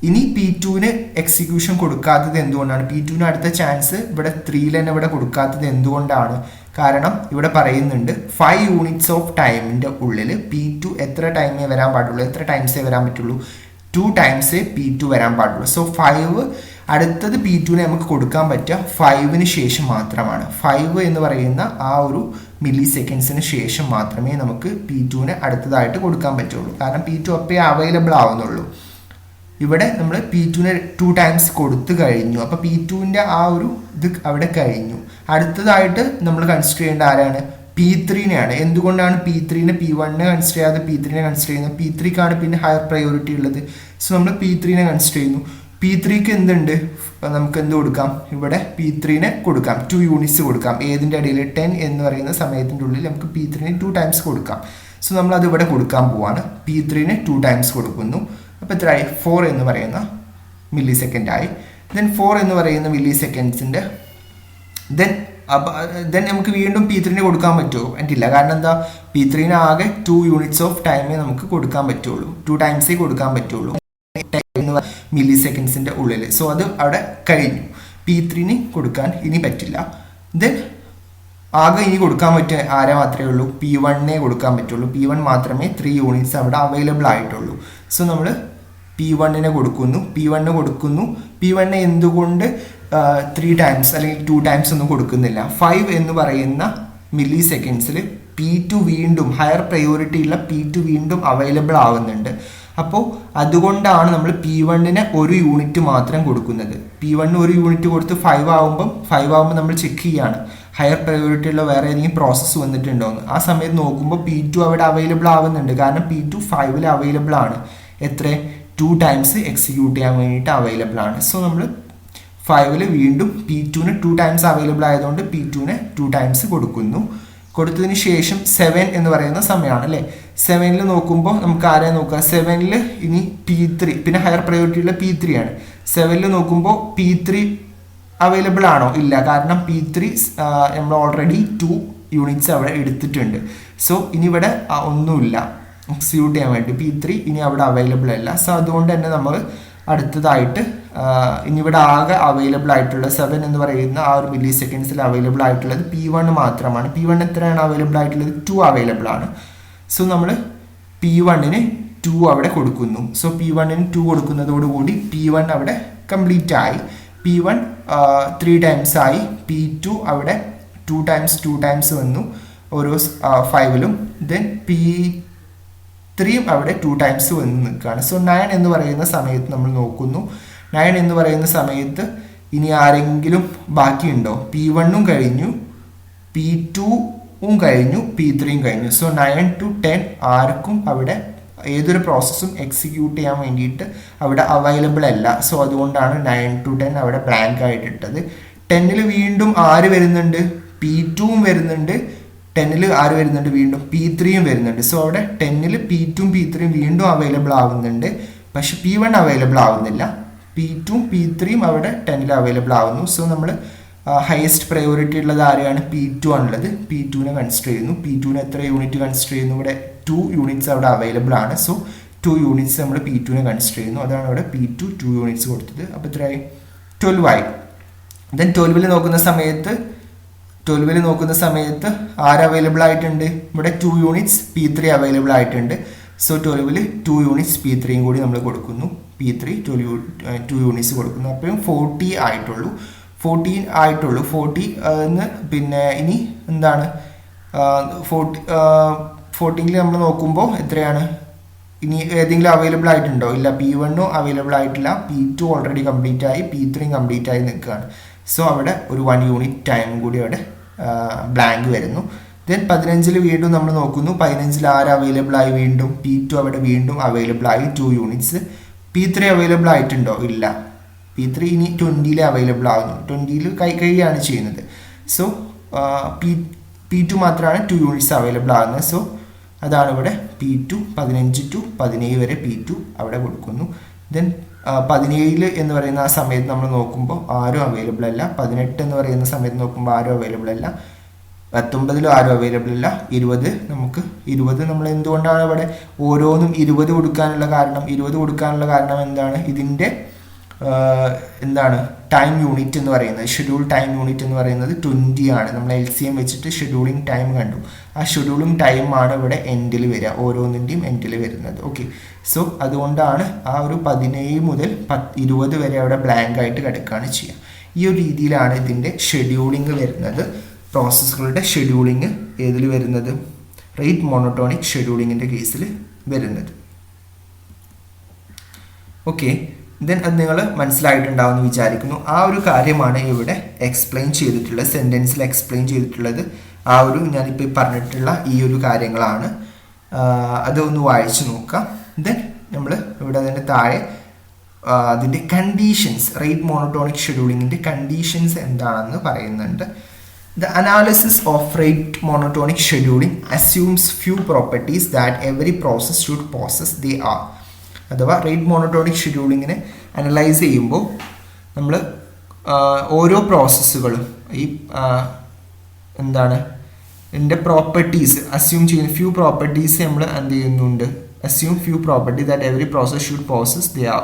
ഇനി P2ന് എക്സിക്യൂഷൻ കൊടുക്കാത്തത് എന്തുകൊണ്ടാണ്, P2ന് അടുത്ത ചാൻസ് ഇവിടെ 3ൽ തന്നെ ഇവിടെ കൊടുക്കാത്തത് എന്തുകൊണ്ടാണ്, കാരണം ഇവിടെ പറയുന്നുണ്ട് 5 units ഓഫ് ടൈമിൻ്റെ ഉള്ളിൽ P2 എത്ര ടൈമേ വരാൻ പാടുള്ളൂ, എത്ര ടൈംസേ വരാൻ പറ്റുള്ളൂ, 2 times P2 വരാൻ പാടുള്ളൂ. സോ 5 അടുത്തത് P2ന് നമുക്ക് കൊടുക്കാൻ പറ്റുക 5ന് ശേഷം മാത്രമാണ്. 5 എന്ന് പറയുന്ന ആ ഒരു മില്ലി സെക്കൻഡ്സിന് ശേഷം മാത്രമേ നമുക്ക് P2ന് അടുത്തതായിട്ട് കൊടുക്കാൻ പറ്റുള്ളൂ. കാരണം P2 അപ്പേ അവൈലബിൾ ആവുന്നുള്ളൂ. ഇവിടെ നമ്മൾ P2ന് 2 times കൊടുത്തു കഴിഞ്ഞു. അപ്പോൾ P2ൻ്റെ ആ ഒരു ഇത് അവിടെ കഴിഞ്ഞു. അടുത്തതായിട്ട് നമ്മൾ കൺസിഡർ ചെയ്യേണ്ട ആരാണ്, P3നെയാണ്. എന്തുകൊണ്ടാണ് P3നെ P1നെ കൺസിഡർ ചെയ്യാതെ P3നെ കൺസിഡർ ചെയ്യുന്നത്, P3ക്കാണ് പിന്നെ ഹയർ പ്രയോറിറ്റി ഉള്ളത്. സോ നമ്മൾ P3നെ കൺസിഡർ ചെയ്യുന്നു. P3ക്ക് എന്തുണ്ട്, നമുക്ക് എന്ത് കൊടുക്കാം, ഇവിടെ P3നെ കൊടുക്കാം 2 units കൊടുക്കാം. ഏതിൻ്റെ ഇടയിൽ 10 എന്ന് പറയുന്ന സമയത്തിൻ്റെ ഉള്ളിൽ നമുക്ക് P3നെ 2 times കൊടുക്കാം. സോ നമ്മൾ അത് ഇവിടെ കൊടുക്കാൻ പോവാണ്. P3നെ 2 times കൊടുക്കുന്നു. അപ്പോൾ എത്രയായി, 4 എന്ന് പറയുന്ന മില്ലി സെക്കൻഡ് ആയി. ദെൻ 4 എന്ന് പറയുന്ന മില്ലി സെക്കൻഡ്സിൻ്റെ ദെൻ നമുക്ക് വീണ്ടും P3നെ കൊടുക്കാൻ പറ്റുമോ, പറ്റില്ല. കാരണം എന്താ, P3ന് ആകെ 2 units ഓഫ് ടൈമേ നമുക്ക് കൊടുക്കാൻ പറ്റുള്ളൂ, 2 timesേ കൊടുക്കാൻ പറ്റുള്ളൂ മില്ലി സെക്കൻഡ്സിൻ്റെ ഉള്ളിൽ. സോ അത് അവിടെ കഴിഞ്ഞു. P3ന് കൊടുക്കാൻ ഇനി പറ്റില്ല. ദെൻ ആകെ ഇനി കൊടുക്കാൻ പറ്റുക ആരെ മാത്രമേ ഉള്ളൂ, P1നെ കൊടുക്കാൻ പറ്റുള്ളൂ. P1 മാത്രമേ 3 units അവിടെ അവൈലബിൾ ആയിട്ടുള്ളൂ. സോ നമ്മൾ P1നെ കൊടുക്കുന്നു. P1നെ എന്തുകൊണ്ട് 3 times അല്ലെങ്കിൽ 2 times ഒന്നും കൊടുക്കുന്നില്ല, 5 എന്ന് പറയുന്ന മില്ലി സെക്കൻഡ്സിൽ P2 വീണ്ടും ഹയർ പ്രയോറിറ്റി ഉള്ള P2 വീണ്ടും അവൈലബിൾ ആവുന്നുണ്ട്. അപ്പോൾ അതുകൊണ്ടാണ് നമ്മൾ P1ന് ഒരു യൂണിറ്റ് മാത്രം കൊടുക്കുന്നത്. P1 ഒരു യൂണിറ്റ് കൊടുത്ത് 5 ആവുമ്പോൾ നമ്മൾ ചെക്ക് ചെയ്യാണ് ഹയർ പ്രയോറിറ്റി ഉള്ള വേറെ ഏതെങ്കിലും പ്രോസസ്സ് വന്നിട്ടുണ്ടോ എന്ന്. ആ സമയത്ത് നോക്കുമ്പോൾ P2 അവിടെ അവൈലബിൾ ആവുന്നുണ്ട്. കാരണം P2 5ൽ അവൈലബിൾ ആണ്. എത്ര 2 ടൈംസ് എക്സിക്യൂട്ട് ചെയ്യാൻ വേണ്ടിയിട്ട് അവൈലബിൾ ആണ്. സോ നമ്മൾ 5ൽ വീണ്ടും P2ന് 2 ടൈംസ് അവൈലബിൾ ആയതുകൊണ്ട് P2ന് 2 ടൈംസ് കൊടുക്കുന്നു. കൊടുത്തതിന് ശേഷം 7 എന്ന് പറയുന്ന സമയമാണ് അല്ലേ. 7ൽ നോക്കുമ്പോൾ നമുക്ക് ആരെ നോക്കാം, 7ൽ ഇനി P3 പിന്നെ ഹയർ പ്രയോറിറ്റി ഉള്ള P3 ആണ്. 7ൽ നോക്കുമ്പോൾ P3 അവൈലബിൾ ആണോ? ഇല്ല. കാരണം P3 നമ്മൾ ഓൾറെഡി 2 യൂണിറ്റ്സ് അവിടെ എടുത്തിട്ടുണ്ട്. സോ ഇനി ഇവിടെ ഒന്നുമില്ല എക്സിക്യൂട്ട് ചെയ്യാൻ വേണ്ടി. P3 ഇനി അവിടെ അവൈലബിൾ അല്ല. സോ അതുകൊണ്ട് തന്നെ നമ്മൾ അടുത്തതായിട്ട് ഇനി ഇവിടെ ആകെ അവൈലബിൾ ആയിട്ടുള്ള 7 എന്ന് പറയുന്ന ആ ഒരു മില്ലി സെക്കൻഡ്സിൽ അവൈലബിൾ ആയിട്ടുള്ളത് P1 മാത്രമാണ്. P1 എത്രയാണ് അവൈലബിൾ ആയിട്ടുള്ളത്? 2 അവൈലബിൾ ആണ്. സോ നമ്മൾ P1ന് 2 അവിടെ കൊടുക്കുന്നു. സോ P1ന് 2 കൊടുക്കുന്നതോടുകൂടി P1 അവിടെ കംപ്ലീറ്റ് ആയി. P1 3 ടൈംസ് ആയി. P2 അവിടെ 2 ടൈംസ് വന്നു ഓരോ 5ലും. ദെൻ P3 അവിടെ 2 ടൈംസ് വന്ന് നിൽക്കുകയാണ്. സോ 9 എന്ന് പറയുന്ന സമയത്ത് നമ്മൾ നോക്കുന്നു. 9 എന്ന് പറയുന്ന സമയത്ത് ഇനി ആരെങ്കിലും ബാക്കിയുണ്ടോ? P1ഉം കഴിഞ്ഞു, P2ഉം കഴിഞ്ഞു, P3യും കഴിഞ്ഞു. സോ 9 to 10 ആർക്കും അവിടെ ഏതൊരു പ്രോസസ്സും എക്സിക്യൂട്ട് ചെയ്യാൻ വേണ്ടിയിട്ട് അവിടെ അവൈലബിൾ അല്ല. സോ അതുകൊണ്ടാണ് 9 to 10 അവിടെ ബ്ലാങ്ക് ആയിട്ടിട്ടത്. 10ൽ വീണ്ടും ആര് വരുന്നുണ്ട്? P2ഉം വരുന്നുണ്ട്. 10ൽ ആര് വരുന്നുണ്ട്? വീണ്ടും P3യും വരുന്നുണ്ട്. സോ അവിടെ 10ൽ P2ഉം P3യും വീണ്ടും അവൈലബിൾ ആവുന്നുണ്ട്. പക്ഷെ P1 അവൈലബിൾ ആവുന്നില്ല. P2ഉം P3യും അവിടെ 10ൽ അവൈലബിൾ ആവുന്നു. സോ നമ്മൾ ഹയസ്റ്റ് പ്രയോറിറ്റി ഉള്ളത് ആരെയാണ്? P2 ആണുള്ളത്. P2നെ കൺസിഡർ ചെയ്യുന്നു. P2ന് എത്ര യൂണിറ്റ് കൺസിഡർ ചെയ്യുന്നു? ഇവിടെ 2 യൂണിറ്റ്സ് അവിടെ അവൈലബിൾ ആണ്. സോ 2 യൂണിറ്റ്സ് നമ്മൾ P2നെ കൺസിഡർ ചെയ്യുന്നു. അതാണ് ഇവിടെ P2 2 യൂണിറ്റ്സ് കൊടുത്തത്. അപ്പോൾ എത്രയായി? 12 ആയി. ദെൻ 12ൽ നോക്കുന്ന സമയത്ത് ആര് അവൈലബിൾ ആയിട്ടുണ്ട്? ഇവിടെ 2 യൂണിറ്റ്സ് P3 അവൈലബിൾ ആയിട്ടുണ്ട്. സോ 12ൽ 2 യൂണിറ്റ്സ് P3യും കൂടി നമ്മൾ കൊടുക്കുന്നു. P3 2 യൂണിറ്റ്സ് കൊടുക്കുന്നു. അപ്പോഴും 40 ആയിട്ടുള്ളൂ. 40 പിന്നെ ഇനി എന്താണ് 40ൽ നമ്മൾ നോക്കുമ്പോൾ എത്രയാണ്? ഇനി ഏതെങ്കിലും അവൈലബിൾ ആയിട്ടുണ്ടോ? ഇല്ല. P1ഉം അവൈലബിൾ ആയിട്ടില്ല. P2 ഓൾറെഡി കംപ്ലീറ്റ് ആയി. P3യും കംപ്ലീറ്റ് ആയി നിൽക്കുകയാണ്. സോ അവിടെ ഒരു 1 യൂണിറ്റ് ടൈം കൂടി അവിടെ ബ്ലാങ്ക് വരുന്നു. ദെൻ 15ൽ വീണ്ടും നമ്മൾ നോക്കുന്നു. 15ൽ ആര് അവൈലബിൾ ആയി? വീണ്ടും P2 അവിടെ വീണ്ടും അവൈലബിൾ ആയി 2 യൂണിറ്റ്സ്. P3 അവൈലബിൾ ആയിട്ടുണ്ടോ? ഇല്ല. P3 ഇനി 20ൽ അവൈലബിൾ ആവുന്നു. 20ൽ കഴിയാണ് ചെയ്യുന്നത്. സോ P2 മാത്രമാണ് 2 യൂണിറ്റ്സ് അവൈലബിൾ ആകുന്നത്. സോ അതാണ് ഇവിടെ P2 15 to 17 വരെ P2 അവിടെ കൊടുക്കുന്നു. ദെൻ 17 എന്ന് പറയുന്ന ആ സമയത്ത് നമ്മൾ നോക്കുമ്പോൾ ആരും അവൈലബിൾ അല്ല. 18 എന്ന് പറയുന്ന സമയത്ത് നോക്കുമ്പോൾ ആരും അവൈലബിൾ അല്ല. 19ലും ആരും അവൈലബിൾ അല്ല. 20 നമ്മൾ എന്തുകൊണ്ടാണ് ഇവിടെ ഓരോന്നും 20 കൊടുക്കാനുള്ള കാരണം എന്താണ്? ഇതിൻ്റെ ടൈം യൂണിറ്റ് എന്ന് പറയുന്നത്, ഷെഡ്യൂൾ ടൈം യൂണിറ്റ് എന്ന് പറയുന്നത് 20 ആണ്. നമ്മൾ LCM വെച്ചിട്ട് ഷെഡ്യൂളിംഗ് ടൈം കണ്ടു. ആ ഷെഡ്യൂളിംഗ് ടൈമാണ് ഇവിടെ എൻഡിൽ വരിക, ഓരോന്നിൻ്റെയും എൻഡിൽ വരുന്നത്. ഓക്കെ. സോ അതുകൊണ്ടാണ് ആ ഒരു 17 മുതൽ 20 വരെ അവിടെ ബ്ലാങ്ക് ആയിട്ട് കിടക്കുകയാണ് ചെയ്യുക. ഈ ഒരു രീതിയിലാണ് ഇതിൻ്റെ ഷെഡ്യൂളിംഗ് വരുന്നത്. പ്രോസസ്സുകളുടെ ഷെഡ്യൂളിംഗ് ഏതിൽ വരുന്നത്? റേറ്റ് മോണോട്ടോണിക് ഷെഡ്യൂളിങ്ങിൻ്റെ കേസിൽ വരുന്നത്. ഓക്കെ. ദെൻ അത് നിങ്ങൾ മനസ്സിലായിട്ടുണ്ടാവുമെന്ന് വിചാരിക്കുന്നു. ആ ഒരു കാര്യമാണ് ഇവിടെ എക്സ്പ്ലെയിൻ ചെയ്തിട്ടുള്ളത്, സെൻറ്റൻസിൽ എക്സ്പ്ലെയിൻ ചെയ്തിട്ടുള്ളത്. ആ ഒരു ഞാനിപ്പോൾ പറഞ്ഞിട്ടുള്ള ഈ ഒരു കാര്യങ്ങളാണ്. അതൊന്ന് വായിച്ചു നോക്കാം. ദെൻ നമ്മൾ ഇവിടെ അതിൻ്റെ താഴെ അതിൻ്റെ കണ്ടീഷൻസ്, റേറ്റ് മോണോട്ടോണിക് ഷെഡ്യൂളിങ്ങിൻ്റെ കണ്ടീഷൻസ് എന്താണെന്ന് പറയുന്നുണ്ട്. The analysis of rate monotonic scheduling assumes few properties that every process should possess. They are, അഥവാ റേറ്റ് മോണോട്ടോണിക് ഷെഡ്യൂളിങ്ങിനെ അനലൈസ് ചെയ്യുമ്പോൾ നമ്മൾ ഓരോ പ്രോസസ്സുകളും ഈ ഇതിൻ്റെ പ്രോപ്പർട്ടീസ് അസ്യൂം ചെയ്യുന്ന ഫ്യൂ പ്രോപ്പർട്ടീസ് നമ്മൾ എന്ത് ചെയ്യുന്നുണ്ട്? Assume few property that every process should possess. They are,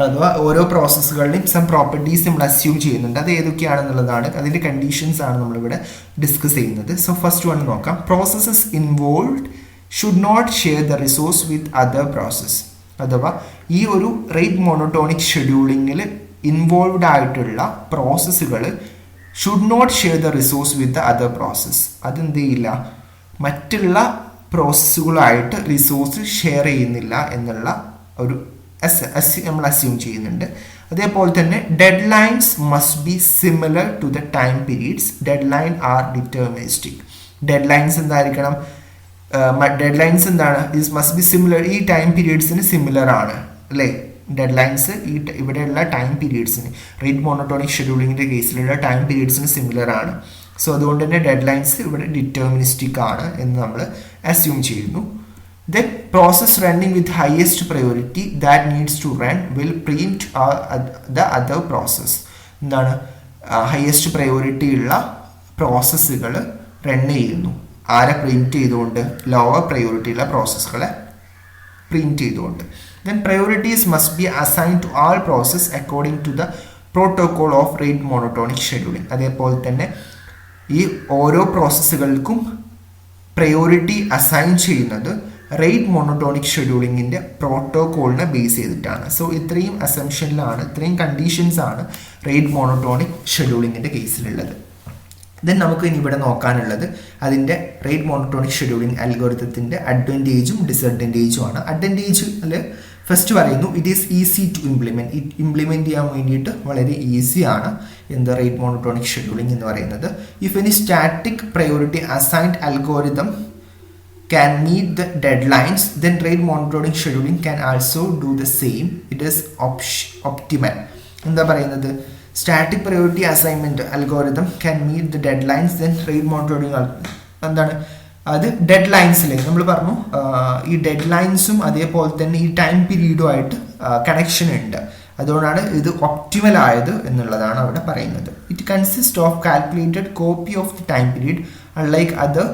അഥവാ ഓരോ പ്രോസസ്സുകളുടെയും സം പ്രോപ്പർട്ടീസ് നമ്മൾ അസ്യൂം ചെയ്യുന്നുണ്ട്. അത് ഏതൊക്കെയാണെന്നുള്ളതാണ്, അതിൻ്റെ കണ്ടീഷൻസ് ആണ് നമ്മളിവിടെ ഡിസ്കസ് ചെയ്യുന്നത്. സോ ഫസ്റ്റ് വൺ നോക്കാം. Processes involved should not share the resource with other process. അഥവാ ഈ ഒരു റേറ്റ് മോണോട്ടോണിക് ഷെഡ്യൂളിങ്ങിൽ ഇൻവോൾവ്ഡ് ആയിട്ടുള്ള പ്രോസസ്സുകൾ should not share the resource with the other process. അതെന്ത് ചെയ്യില്ല, മറ്റുള്ള പ്രോസസ്സുകളായിട്ട് റിസോഴ്സ് ഷെയർ ചെയ്യുന്നില്ല എന്നുള്ള ഒരു നമ്മൾ അസ്യൂം ചെയ്യുന്നുണ്ട്. അതേപോലെ തന്നെ deadlines must be similar to the time periods. Deadline are deterministic. Deadlines എന്തായിരിക്കണം, ഡെഡ് ലൈൻസ് എന്താണ്, ഇസ് മസ്റ്റ് ബി സിമിലർ, ഈ ടൈം പീരീഡ്സിന് സിമിലർ ആണ് അല്ലേ. ഡെഡ് ലൈൻസ് ഈ ഇവിടെയുള്ള ടൈം പീരീഡ്സിന്, റേറ്റ് മോണോട്ടോണിക് ഷെഡ്യൂളിങ്ങിൻ്റെ കേസിലുള്ള ടൈം പീരീഡ്സിന് സിമിലർ ആണ്. സോ അതുകൊണ്ട് തന്നെ ഡെഡ് ലൈൻസ് ഇവിടെ ഡിറ്റർമിനിസ്റ്റിക് ആണ് എന്ന് നമ്മൾ അസ്യൂം ചെയ്യുന്നു. Then process running with highest priority that needs to run will preempt the other process. എന്താണ്, ഹയസ്റ്റ് പ്രയോറിറ്റി ഉള്ള പ്രോസസ്സുകൾ റൺ ചെയ്യുന്നു. ആരെ പ്രീംപ്റ്റ് ചെയ്തുകൊണ്ട്, ലോവർ പ്രയോറിറ്റി ഉള്ള പ്രോസസ്സുകളെ പ്രീംപ്റ്റ് ചെയ്തുകൊണ്ട്. Then priorities must be assigned to all process according to the protocol of rate monotonic scheduling. അതേപോലെ തന്നെ ഈ ഓരോ പ്രോസസ്സുകൾക്കും പ്രയോറിറ്റി അസൈൻ ചെയ്യുന്നത് റേറ്റ് മോണോട്ടോണിക് ഷെഡ്യൂളിങ്ങിൻ്റെ പ്രോട്ടോകോളിനെ ബേസ് ചെയ്തിട്ടാണ്. സോ ഇത്രയും അസംഷനിലാണ്, ഇത്രയും കണ്ടീഷൻസ് ആണ് റേറ്റ് മോണോട്ടോണിക് ഷെഡ്യൂളിങ്ങിൻ്റെ കേസിലുള്ളത്. ദെൻ നമുക്ക് ഇനി ഇവിടെ നോക്കാനുള്ളത് അതിൻ്റെ റേറ്റ് മോണോട്ടോണിക് ഷെഡ്യൂളിംഗ് അൽഗോരിതത്തിൻ്റെ അഡ്വാൻറ്റേജും ഡിസഡ്വാൻറ്റേജും ആണ്. അഡ്വാൻറ്റേജ് അല്ലെ ഫസ്റ്റ് പറയുന്നു, it is easy to implement. Implement ചെയ്യാൻ വേണ്ടിയിട്ട് വളരെ ഈസിയാണ് എന്ത് റേറ്റ് മോണോട്ടോണിക് ഷെഡ്യൂളിംഗ് എന്ന് പറയുന്നത്. If any static priority assigned algorithm can meet the deadlines, then rate monotonic scheduling can also do the same. It is optimal. എന്താ പറയുന്നത്, static priority assignment algorithm can meet the deadlines, then rate monotonic എന്താണ് അത് ഡെഡ് ലൈൻസിലേക്ക് നമ്മൾ പറഞ്ഞു, ഈ ഡെഡ് ലൈൻസും അതേപോലെ തന്നെ ഈ ടൈം പീരീഡുമായിട്ട് കണക്ഷൻ ഉണ്ട്. അതുകൊണ്ടാണ് ഇത് ഒപ്റ്റിമൽ ആയത് എന്നുള്ളതാണ് അവിടെ പറയുന്നത്. It consist of calculated copy of the time period unlike other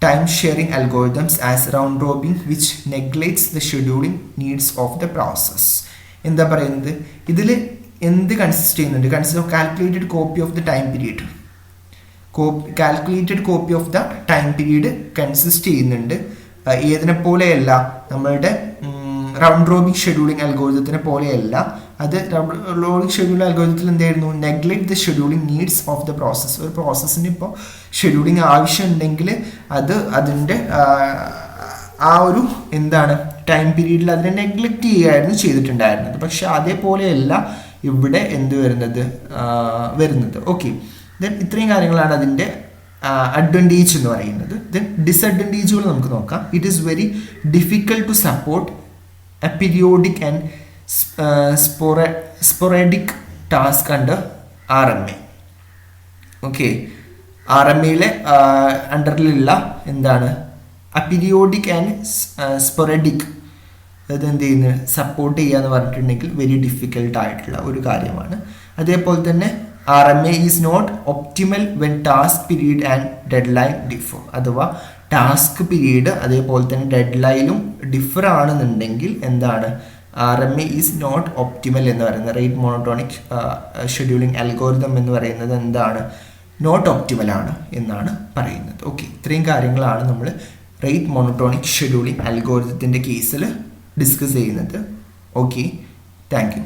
time sharing algorithms as round robin which neglects the scheduling needs of the process. എന്താ പറയുന്നത്, ഇതിൽ എന്ത് കൺസിസ്റ്റ് ചെയ്യുന്നുണ്ട്, consist of calculated copy of the time period. Calculated copy of the time period consist ചെയ്യുന്നുണ്ട്. ഏതിനെ പോലെയല്ല, നമ്മളുടെ റൗണ്ട് റോബിൻ ഷെഡ്യൂളിംഗ് അൽഗോരിതത്തിനെ പോലെയല്ല. അത് റൗണ്ട് റോബിൻ ഷെഡ്യൂളിംഗ് അൽഗോരിതത്തിൽ എന്തായിരുന്നു, neglect the scheduling needs of the process. ഒരു പ്രോസസ്സിന് ഇപ്പോൾ ഷെഡ്യൂളിംഗ് ആവശ്യമുണ്ടെങ്കിൽ അത് അതിൻ്റെ ആ ഒരു എന്താണ് ടൈം പീരീഡിൽ അതിനെ നെഗ്ലക്റ്റ് ചെയ്യുകയായിരുന്നു ചെയ്തിട്ടുണ്ടായിരുന്നത്. പക്ഷെ അതേപോലെയല്ല ഇവിടെ എന്ത് വരുന്നത്. ഓക്കെ, ദെൻ ഇത്രയും കാര്യങ്ങളാണ് അതിൻ്റെ അഡ്വാൻറ്റേജ് എന്ന് പറയുന്നത്. ദെൻ ഡിസഡ്വാൻറ്റേജുകൾ നമുക്ക് നോക്കാം. It is very difficult to support aperiodic and sporadic task under RMA. Okay, RMAയിലെ അണ്ടറിലുള്ള എന്താണ് അപീരിയോഡിക് ആൻഡ് സ്പൊറാഡിക്, അതെന്ത് ചെയ്യുന്നത് സപ്പോർട്ട് ചെയ്യുക എന്ന് പറഞ്ഞിട്ടുണ്ടെങ്കിൽ വെരി ഡിഫിക്കൽട്ട് ആയിട്ടുള്ള ഒരു കാര്യമാണ്. അതേപോലെ തന്നെ RMA is not optimal when task period and deadline differ. അഥവാ ടാസ്ക് പീരീഡ് അതേപോലെ തന്നെ ഡെഡ് ലൈനും ഡിഫർ ആണെന്നുണ്ടെങ്കിൽ എന്താണ് RMA ഈസ് നോട്ട് ഒപ്റ്റിമൽ എന്ന് പറയുന്നത്, റേറ്റ് മോണോട്ടോണിക് ഷെഡ്യൂളിംഗ് അൽഗോരിതം എന്ന് പറയുന്നത് എന്താണ്, നോട്ട് ഒപ്റ്റിമൽ ആണ് എന്നാണ് പറയുന്നത്. ഓക്കെ, ഇത്രയും കാര്യങ്ങളാണ് നമ്മൾ റേറ്റ് മോണോട്ടോണിക് ഷെഡ്യൂളിംഗ് അൽഗോരിതത്തിൻ്റെ കേസിൽ ഡിസ്കസ് ചെയ്യുന്നത്. Okay, thank you.